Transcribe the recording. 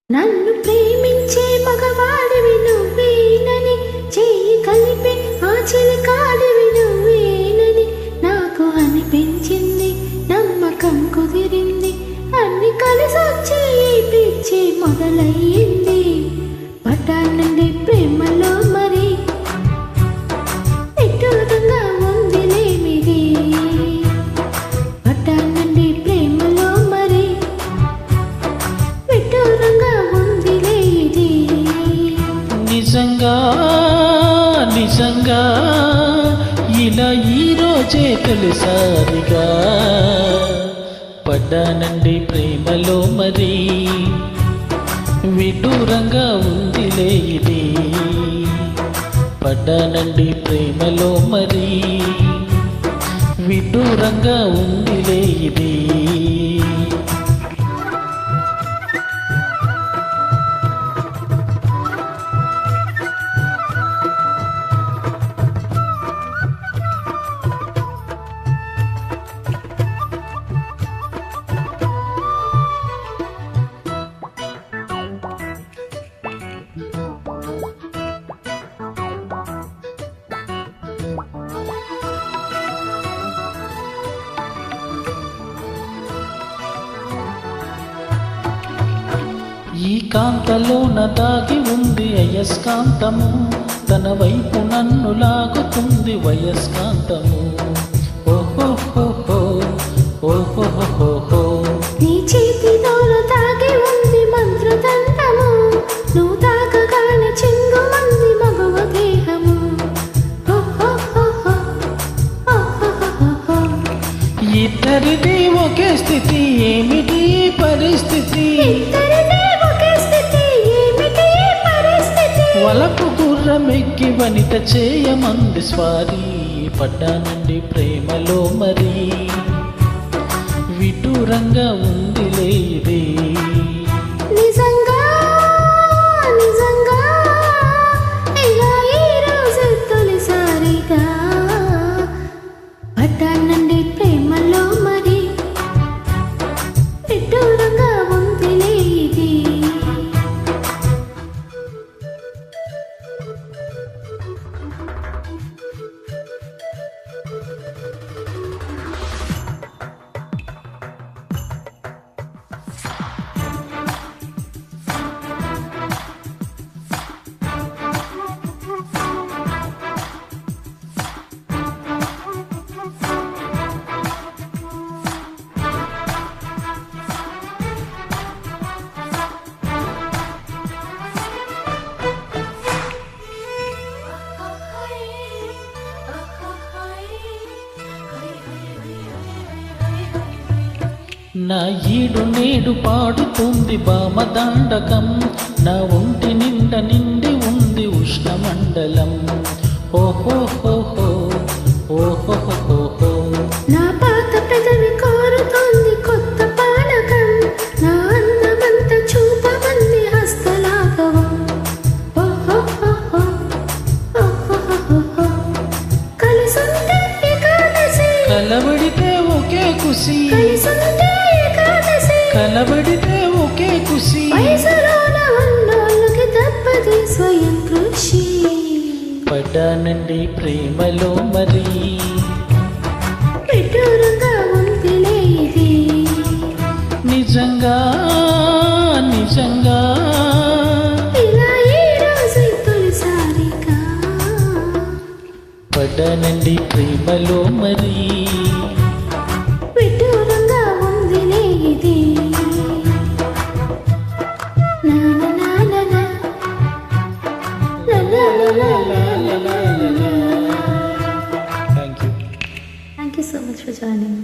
నన్ను ప్రేమించే మగవాడివి నువ్వేనని, చెయ్యి కలిపే ఆ చిలికాడివి నువ్వేనని నాకు అనిపించింది. నమ్మకం కుదిరింది, అన్ని కలిసొచ్చి ఈ పిచ్చి మొదలయ్యింది. పట్టానండి ప్రేమలో మరి ఎటుగా ఉందిలేమిది. పట్టానండి ప్రేమలో మరి ఎటుగా ఉందిలే ఇది. నిజంగా నిజంగా ఇలా ఈరోజే తొలిసారిగా పడ్డానండి ప్రేమలో మరి విడ్డూరంగా ఉందిలే ఇది. పడ్డానండి ప్రేమలో మరి విడ్డూరంగా ఉందిలే ఇది. ఈ కాంతలోన దాగి ఉంది అయస్కాంతము, తన వైపు నన్ను లాగుతుంది వయస్కాంతము. ఓహోహోహో ఓహోహోహో నీ చేతిలోన దాగి ఉంది మంత్రదండము, నువ్వు తాకగానే చింగుమంది మగవ దేహము. ఇద్దరిది ఒకే స్థితి, ఏమిటి పరిస్థితి? వలపు గుర్రమెక్కి వనిత చేయమంది స్వారీ. పడ్డానండి ప్రేమలో మరి విడ్డూరంగా ఉందిలే ఇది. నిజంగా నిజంగా ఇలా ఈ రోజు తొలిసారిగా పడ్డానండి ప్రేమలో మరి విడ్డూరంగా ఉందిలే ఇది. నా ఈడు నేడు పాడుతుంది భామదాండకం, నా ఒంటి నిండా నిండి ఉంది ఉష్ణమండలం. ఓహోహోహో ఓహోహోహో నా పాత పెదవి కోరుతోంది కొత్త పానకం, నా అందమంత చూపమంది హస్తలాఘవం. ఓహోహోహో ఓహోహోహో కలిసుంటే ఏకాదశి, కలబడితే ఒకే కుసి. కలిసుంటే ఏకాదశి, కలబడితే ఒకే కుసి. వయసులోన ఉన్నోళ్ళకి తప్పది స్వయం కృషి. పడ్డానండి ప్రేమలో మరి విడ్డూరంగా ఉందిలే ఇది. నిజంగా నిజంగా ఇలా ఈ రోజు తొలిసారిగా పడ్డానండి ప్రేమలో మరి విడ్డూరంగా ఉందిలే ఇది. నా నా నా నా నా నా నా నా నా. Thank you. Thank you so much for joining.